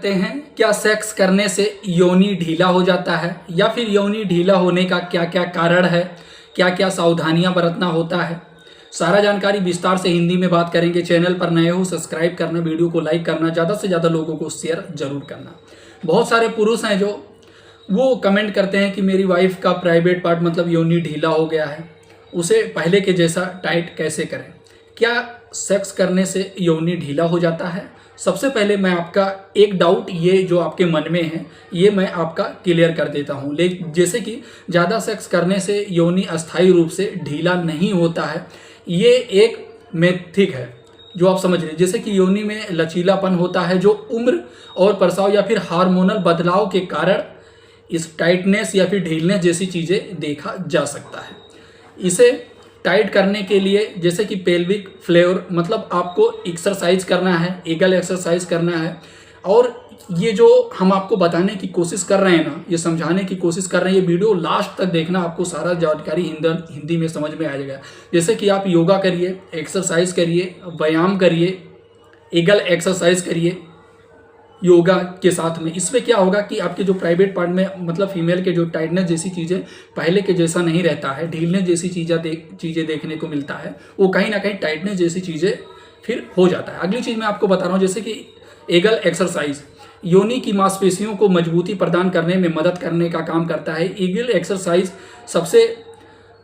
सकते हैं क्या सेक्स करने से योनि ढीला हो जाता है, या फिर योनि ढीला होने का क्या क्या कारण है, क्या क्या सावधानियां बरतना होता है। सारा जानकारी विस्तार से हिंदी में बात करेंगे। चैनल पर नए हो सब्सक्राइब करना, वीडियो को लाइक करना, ज़्यादा से ज़्यादा लोगों को शेयर जरूर करना। बहुत सारे पुरुष हैं जो वो कमेंट करते हैं कि मेरी वाइफ का प्राइवेट पार्ट मतलब योनि ढीला हो गया है, उसे पहले के जैसा टाइट कैसे करें। क्या सेक्स करने से योनि ढीला हो जाता है? सबसे पहले मैं आपका एक डाउट ये जो आपके मन में है ये मैं आपका क्लियर कर देता हूँ। लेकिन जैसे कि ज़्यादा सेक्स करने से योनि अस्थायी रूप से ढीला नहीं होता है, ये एक मिथक है जो आप समझ रहे। जैसे कि योनि में लचीलापन होता है जो उम्र और प्रसव या फिर हार्मोनल बदलाव के कारण इस टाइटनेस या फिर ढीलनेस जैसी चीज़ें देखा जा सकता है। इसे टाइट करने के लिए जैसे कि पेल्विक फ्लोर मतलब आपको एक्सरसाइज करना है, ईगल एक्सरसाइज करना है। और ये जो हम आपको बताने की कोशिश कर रहे हैं ना, ये समझाने की कोशिश कर रहे हैं, ये वीडियो लास्ट तक देखना, आपको सारा जानकारी हिंदी में समझ में आ जाएगा। जैसे कि आप योगा करिए, एक्सरसाइज करिए, व्यायाम करिए, ईगल एक्सरसाइज करिए योगा के साथ में। इसमें क्या होगा कि आपके जो प्राइवेट पार्ट में मतलब फीमेल के जो टाइटनेस जैसी चीज़ें पहले के जैसा नहीं रहता है, ढीलनेस जैसी चीज़ें देखने को मिलता है, वो कहीं ना कहीं टाइटनेस जैसी चीज़ें फिर हो जाता है। अगली चीज़ मैं आपको बता रहा हूँ जैसे कि ईगल एक्सरसाइज योनि की मांसपेशियों को मजबूती प्रदान करने में मदद करने का काम करता है। ईगल एक्सरसाइज सबसे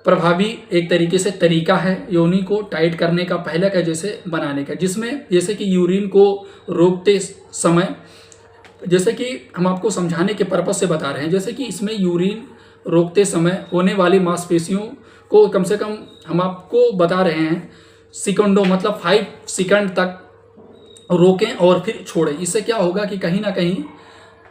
प्रभावी एक तरीके से तरीका है योनि को टाइट करने का, पहले का जैसे बनाने का, जिसमें जैसे कि यूरिन को रोकते समय, जैसे कि हम आपको समझाने के पर्पज से बता रहे हैं, जैसे कि इसमें यूरिन रोकते समय होने वाली मांसपेशियों को कम से कम हम आपको बता रहे हैं सेकंडों मतलब 5 सेकंड तक रोकें और फिर छोड़ें। इससे क्या होगा कि कहीं ना कहीं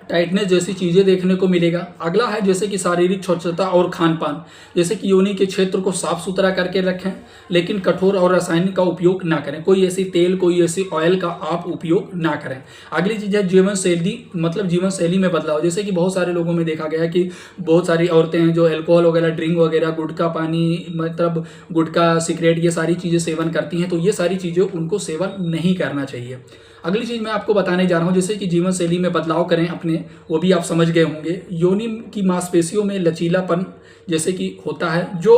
टाइटनेस जैसी चीज़ें देखने को मिलेगा। अगला है जैसे कि शारीरिक स्वच्छता और खान पान, जैसे कि योनि के क्षेत्र को साफ सुथरा करके रखें, लेकिन कठोर और रासायनिक का उपयोग ना करें। कोई ऐसी तेल, कोई ऐसी ऑयल का आप उपयोग ना करें। अगली चीज़ है जीवन शैली मतलब जीवन शैली में बदलाव। जैसे कि बहुत सारे लोगों में देखा गया है कि बहुत सारी औरतें हैं जो अल्कोहल वगैरह, ड्रिंक वगैरह, गुटखा पानी मतलब गुटखा सिगरेट ये सारी चीज़ें सेवन करती हैं, तो ये सारी चीज़ें उनको सेवन नहीं करना चाहिए। अगली चीज़ मैं आपको बताने जा रहा हूँ जैसे कि जीवन शैली में बदलाव करें अपने, वो भी आप समझ गए होंगे। योनि की मांसपेशियों में लचीलापन जैसे कि होता है जो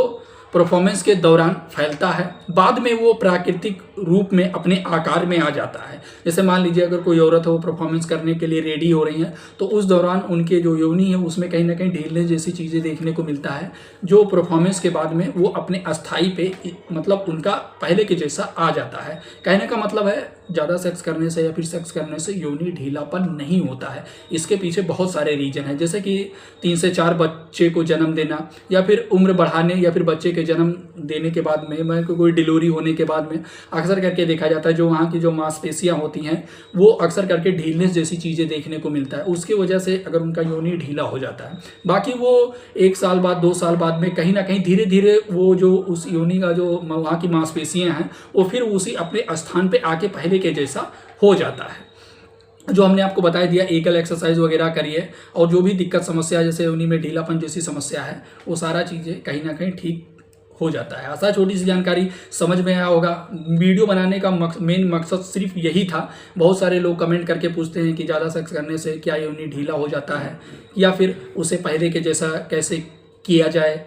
परफॉर्मेंस के दौरान फैलता है, बाद में वो प्राकृतिक रूप में अपने आकार में आ जाता है। जैसे मान लीजिए अगर कोई औरत हो परफॉर्मेंस करने के लिए रेडी हो रही हैं, तो उस दौरान उनके जो योनि है उसमें कहीं ना कहीं ढीलनेस जैसी चीज़ें देखने को मिलता है, जो परफॉर्मेंस के बाद में वो अपने अस्थाई पे मतलब उनका पहले के जैसा आ जाता है। कहने का मतलब है ज़्यादा सेक्स करने से या फिर सेक्स करने से योनि ढीलापन नहीं होता है। इसके पीछे बहुत सारे रीजन हैं, जैसे कि 3 से 4 बच्चे को जन्म देना, या फिर उम्र बढ़ाने, या फिर बच्चे के जन्म देने के बाद में कोई डिलीवरी होने के बाद में अक्सर करके देखा जाता है जो वहाँ की जो मांसपेशियाँ होती हैं वो अक्सर करके ढीलनेस जैसी चीज़ें देखने को मिलता है। उसकी वजह से अगर उनका योनि ढीला हो जाता है, बाकी वो 1 साल बाद 2 साल बाद में कहीं ना कहीं धीरे धीरे वो जो उस योनि का जो वहाँ की मांसपेशियाँ हैं वो फिर उसी अपने स्थान पर आके पहले के जैसा हो जाता है। जो हमने आपको बता दिया, ईगल एक्सरसाइज वगैरह करिए, और जो भी दिक्कत समस्या जैसे योनि में ढीलापन जैसी समस्या है वो सारा चीज़ें कहीं ना कहीं ठीक हो जाता है। आशा छोटी सी जानकारी समझ में आया होगा। वीडियो बनाने का मेन मकसद सिर्फ यही था। बहुत सारे लोग कमेंट करके पूछते हैं कि ज़्यादा सेक्स करने से क्या योनि ढीला हो जाता है, या फिर उसे पहले के जैसा कैसे किया जाए।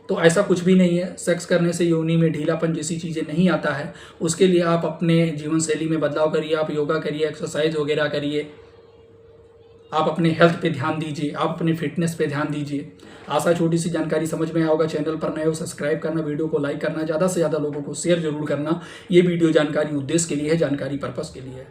तो ऐसा कुछ भी नहीं है, सेक्स करने से योनि में ढीलापन जैसी चीज़ें नहीं आता है। उसके लिए आप अपने जीवन शैली में बदलाव करिए, आप योगा करिए, एक्सरसाइज वगैरह करिए, आप अपने हेल्थ पे ध्यान दीजिए, आप अपने फिटनेस पे ध्यान दीजिए। आशा छोटी सी जानकारी समझ में आया होगा। चैनल पर नए हो सब्सक्राइब करना, वीडियो को लाइक करना, ज़्यादा से ज़्यादा लोगों को शेयर जरूर करना। ये वीडियो जानकारी उद्देश्य के लिए है, जानकारी पर्पस के लिए है।